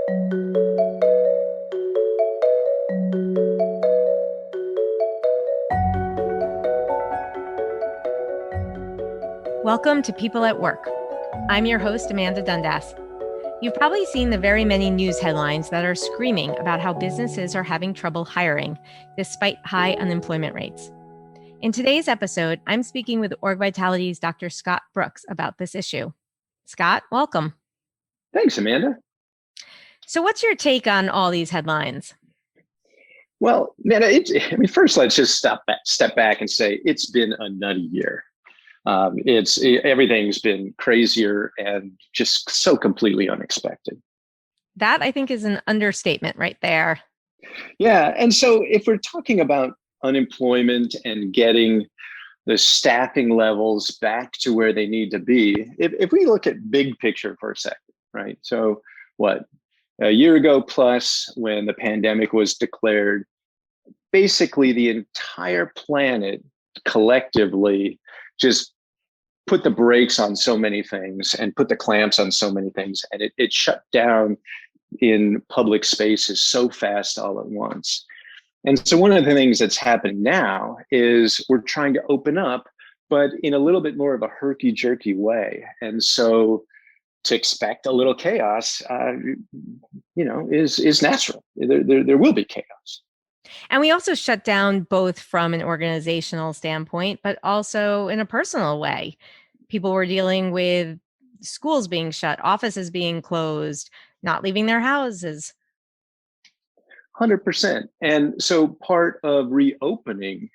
Welcome to People at Work. I'm your host, Amanda Dundas. You've probably seen the very many news headlines that are screaming about how businesses are having trouble hiring despite high unemployment rates. In today's episode, I'm speaking with Org Vitality's Dr. Scott Brooks about this issue. Scott, welcome. Thanks, Amanda. So what's your take on all these headlines? Well, man, first let's just step back and say it's been a nutty year. Everything's been crazier and just so completely unexpected. That, I think, is an understatement right there. Yeah. And so if we're talking about unemployment and getting the staffing levels back to where they need to be, if we look at big picture for a second, right? So a year ago plus, when the pandemic was declared, basically the entire planet collectively just put the brakes on so many things and put the clamps on so many things. And it shut down in public spaces so fast all at once. And so one of the things that's happening now is we're trying to open up, but in a little bit more of a herky-jerky way. And so to expect a little chaos, is natural. There will be chaos. And we also shut down both from an organizational standpoint, but also in a personal way. People were dealing with schools being shut, offices being closed, not leaving their houses. 100%. And so part of reopening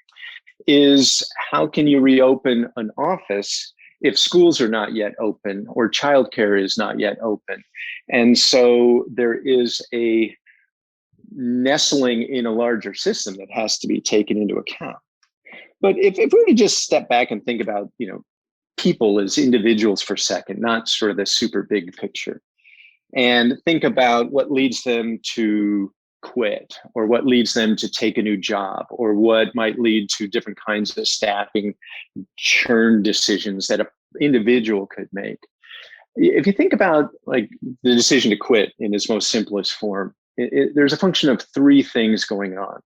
is, how can you reopen an office if schools are not yet open or childcare is not yet open? And so there is a nestling in a larger system that has to be taken into account. But if we were to just step back and think about, people as individuals for a second, not sort of the super big picture, and think about what leads them to quit, or what leads them to take a new job, or what might lead to different kinds of staffing churn decisions that an individual could make. If you think about like the decision to quit in its most simplest form, there's a function of three things going on.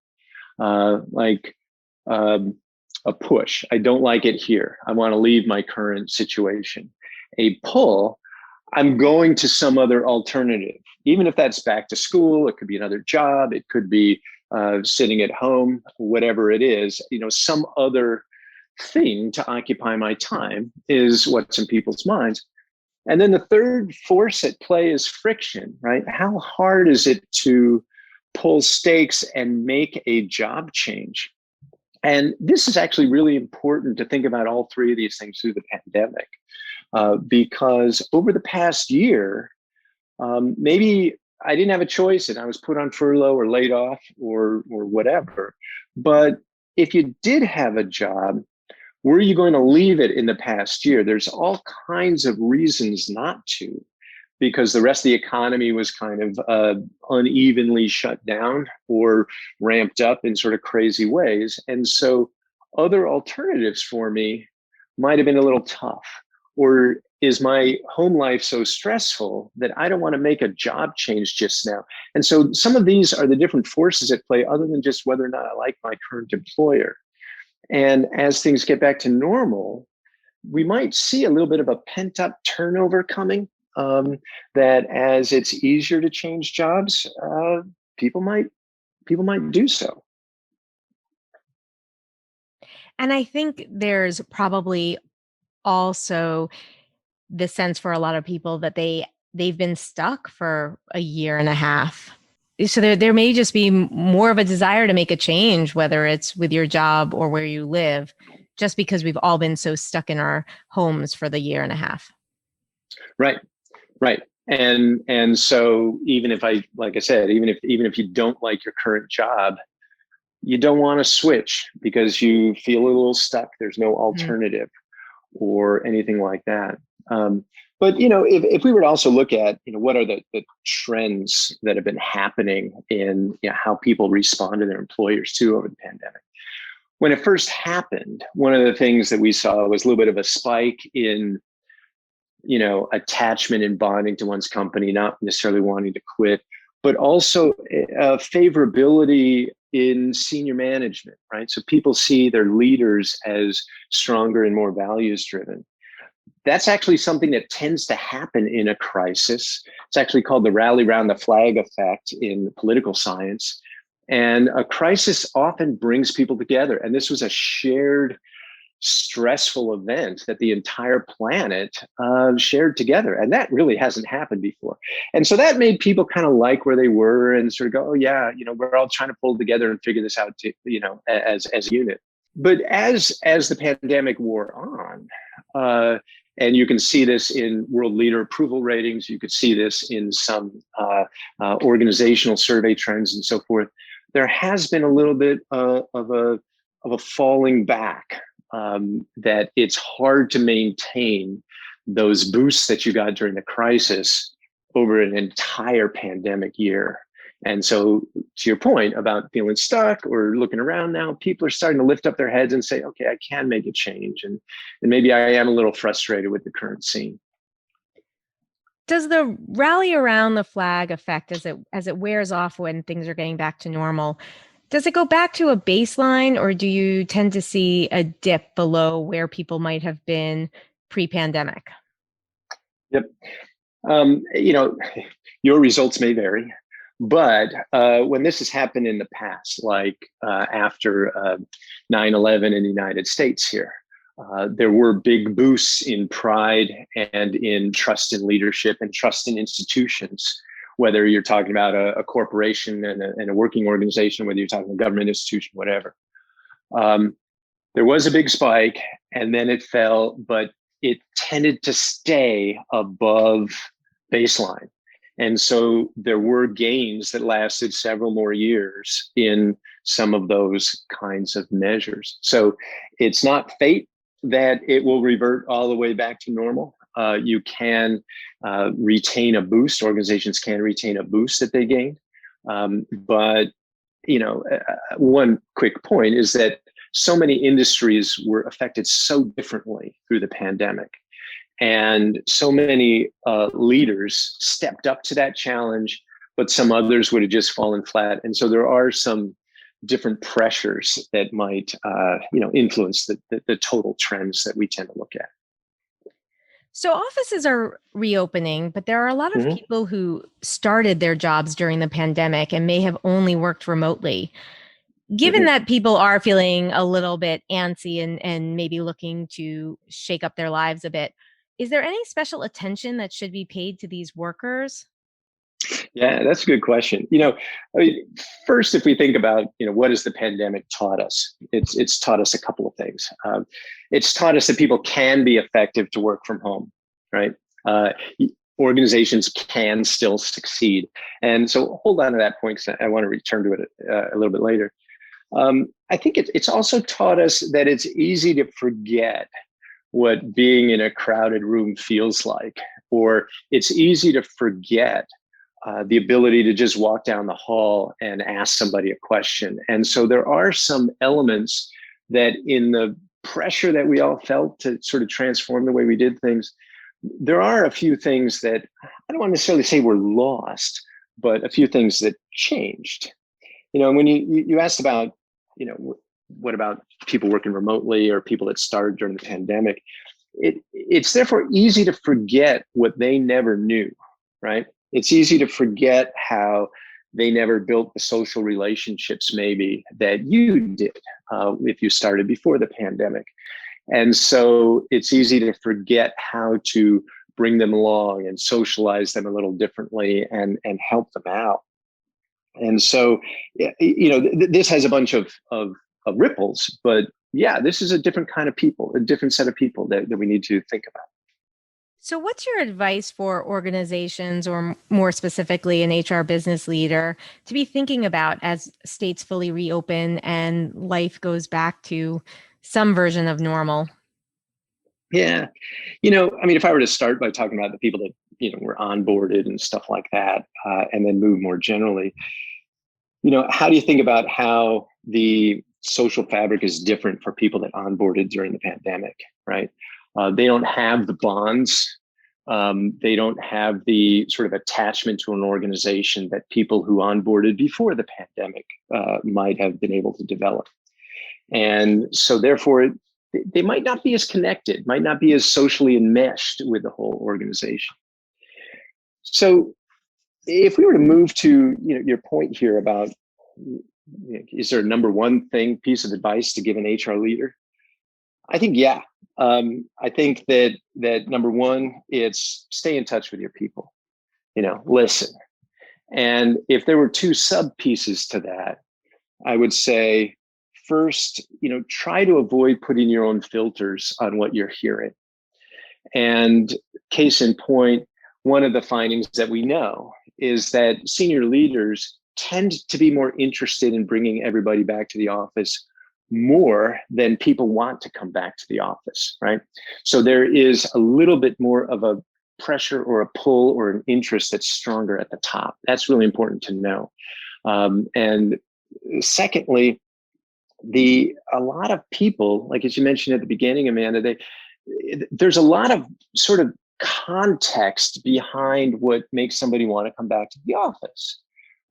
A push, I don't like it here, I want to leave my current situation. A pull, I'm going to some other alternative, even if that's back to school, it could be another job, it could be sitting at home, whatever it is, some other thing to occupy my time is what's in people's minds. And then the third force at play is friction, right? How hard is it to pull stakes and make a job change? And this is actually really important to think about all three of these things through the pandemic, because over the past year, maybe I didn't have a choice and I was put on furlough or laid off or whatever. But if you did have a job, were you going to leave it in the past year? There's all kinds of reasons not to, because the rest of the economy was kind of unevenly shut down or ramped up in sort of crazy ways. And so other alternatives for me might have been a little tough. Or is my home life so stressful that I don't want to make a job change just now? And so some of these are the different forces at play, other than just whether or not I like my current employer. And as things get back to normal, we might see a little bit of a pent-up turnover coming, that as it's easier to change jobs, people might do so. And I think there's probably also the sense for a lot of people that they've been stuck for a year and a half. So there may just be more of a desire to make a change, whether it's with your job or where you live, just because we've all been so stuck in our homes for the year and a half. Right. And so even if like I said, even if you don't like your current job, you don't want to switch because you feel a little stuck. There's no alternative or anything like that. But if we were to also look at what are the trends that have been happening in how people respond to their employers too over the pandemic. When it first happened, one of the things that we saw was a little bit of a spike in attachment and bonding to one's company, not necessarily wanting to quit. but also favorability in senior management, right? So people see their leaders as stronger and more values driven. That's actually something that tends to happen in a crisis. It's actually called the rally round the flag effect in political science. And a crisis often brings people together. And this was a shared stressful event that the entire planet shared together. And that really hasn't happened before. And so that made people kind of like where they were and sort of go, oh yeah, we're all trying to pull together and figure this out, as a unit. But as the pandemic wore on, and you can see this in world leader approval ratings, you could see this in some organizational survey trends and so forth, there has been a little bit of a falling back. That it's hard to maintain those boosts that you got during the crisis over an entire pandemic year. And so to your point about feeling stuck or looking around now, people are starting to lift up their heads and say, okay, I can make a change. And maybe I am a little frustrated with the current scene. Does the rally around the flag effect as it wears off when things are getting back to normal, does it go back to a baseline, or do you tend to see a dip below where people might have been pre-pandemic? Yep. Your results may vary, but when this has happened in the past, like after 9/11 in the United States here, there were big boosts in pride and in trust in leadership and trust in institutions, whether you're talking about a corporation and a working organization, whether you're talking a government institution, whatever. There was a big spike and then it fell, but it tended to stay above baseline. And so there were gains that lasted several more years in some of those kinds of measures. So it's not fate that it will revert all the way back to normal. You can retain a boost. Organizations can retain a boost that they gained. But one quick point is that so many industries were affected so differently through the pandemic. And so many leaders stepped up to that challenge, but some others would have just fallen flat. And so there are some different pressures that might influence the total trends that we tend to look at. So offices are reopening, but there are a lot of people who started their jobs during the pandemic and may have only worked remotely. Given that people are feeling a little bit antsy and maybe looking to shake up their lives a bit, is there any special attention that should be paid to these workers? Yeah, that's a good question. First, if we think about, what has the pandemic taught us? It's taught us a couple of things. It's taught us that people can be effective to work from home, right? Organizations can still succeed. And so hold on to that point because I want to return to it a little bit later. I think it's also taught us that it's easy to forget what being in a crowded room feels like, or it's easy to forget the ability to just walk down the hall and ask somebody a question. And so there are some elements that in the pressure that we all felt to sort of transform the way we did things, there are a few things that I don't want to necessarily say were lost, but a few things that changed. When you asked about, what about people working remotely or people that started during the pandemic, it's therefore easy to forget what they never knew, right? It's easy to forget how they never built the social relationships maybe that you did if you started before the pandemic. And so it's easy to forget how to bring them along and socialize them a little differently and help them out. And so, this has a bunch of ripples, but yeah, this is a different kind of people, a different set of people that we need to think about. So, what's your advice for organizations, or more specifically, an HR business leader, to be thinking about as states fully reopen and life goes back to some version of normal? Yeah. If I were to start by talking about the people that, were onboarded and stuff like that, and then move more generally, how do you think about how the social fabric is different for people that onboarded during the pandemic, right? They don't have the bonds They don't have the sort of attachment to an organization that people who onboarded before the pandemic might have been able to develop. And so therefore, they might not be as connected, might not be as socially enmeshed with the whole organization. So if we were to move to your point here about, is there a number one piece of advice to give an HR leader? I think, yeah. I think that number one, it's stay in touch with your people, listen. And if there were two sub pieces to that, I would say, first, try to avoid putting your own filters on what you're hearing. And case in point, one of the findings that we know is that senior leaders tend to be more interested in bringing everybody back to the office more than people want to come back to the office, right? So there is a little bit more of a pressure or a pull or an interest that's stronger at the top. That's really important to know. And secondly, a lot of people, like as you mentioned at the beginning, Amanda, there's a lot of sort of context behind what makes somebody want to come back to the office.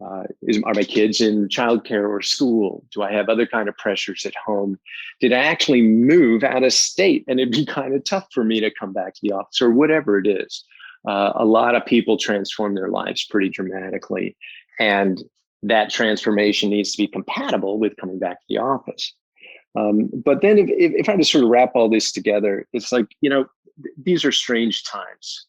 Are my kids in childcare or school? Do I have other kind of pressures at home? Did I actually move out of state and it'd be kind of tough for me to come back to the office, or whatever it is? A lot of people transform their lives pretty dramatically, and that transformation needs to be compatible with coming back to the office. But then if I just sort of wrap all this together, it's like, these are strange times.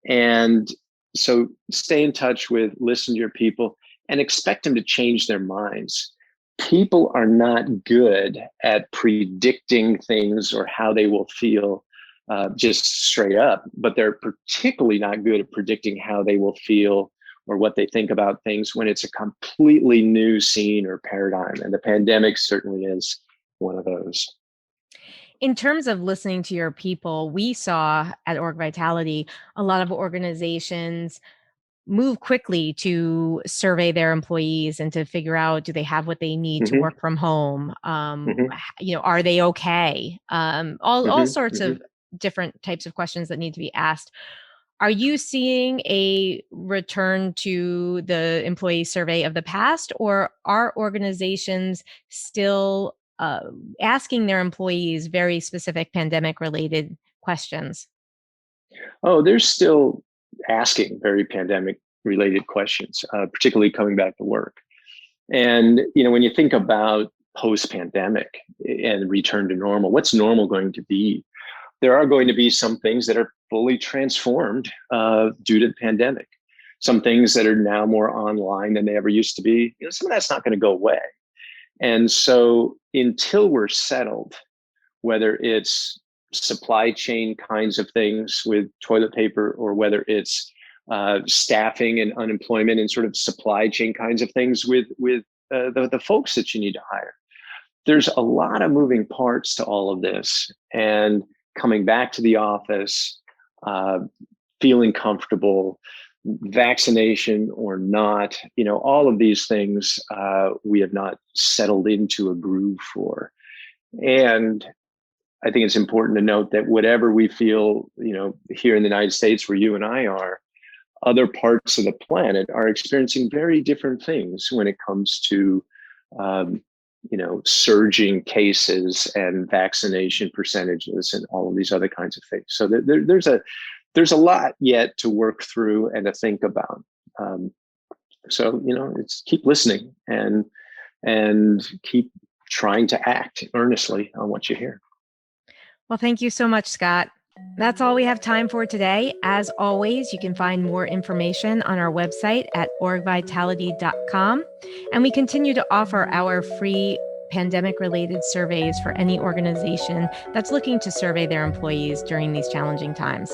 And so stay in touch with, listen to your people, and expect them to change their minds. People are not good at predicting things or how they will feel just straight up, but they're particularly not good at predicting how they will feel or what they think about things when it's a completely new scene or paradigm. And the pandemic certainly is one of those. In terms of listening to your people, we saw at Org Vitality a lot of organizations move quickly to survey their employees and to figure out, do they have what they need to work from home? Are they okay? All sorts of different types of questions that need to be asked. Are you seeing a return to the employee survey of the past, or are organizations still asking their employees very specific pandemic-related questions? Oh, they're still asking very pandemic-related questions, particularly coming back to work. And when you think about post-pandemic and return to normal, what's normal going to be? There are going to be some things that are fully transformed due to the pandemic. Some things that are now more online than they ever used to be. Some of that's not going to go away. And so until we're settled, whether it's supply chain kinds of things with toilet paper, or whether it's staffing and unemployment and sort of supply chain kinds of things with the folks that you need to hire, there's a lot of moving parts to all of this. And coming back to the office, feeling comfortable, vaccination or not, all of these things we have not settled into a groove for. And I think it's important to note that whatever we feel, here in the United States where you and I are, other parts of the planet are experiencing very different things when it comes to surging cases and vaccination percentages and all of these other kinds of things. So there's a lot yet to work through and to think about. So it's keep listening and keep trying to act earnestly on what you hear. Well, thank you so much, Scott. That's all we have time for today. As always, you can find more information on our website at orgvitality.com. And we continue to offer our free pandemic-related surveys for any organization that's looking to survey their employees during these challenging times.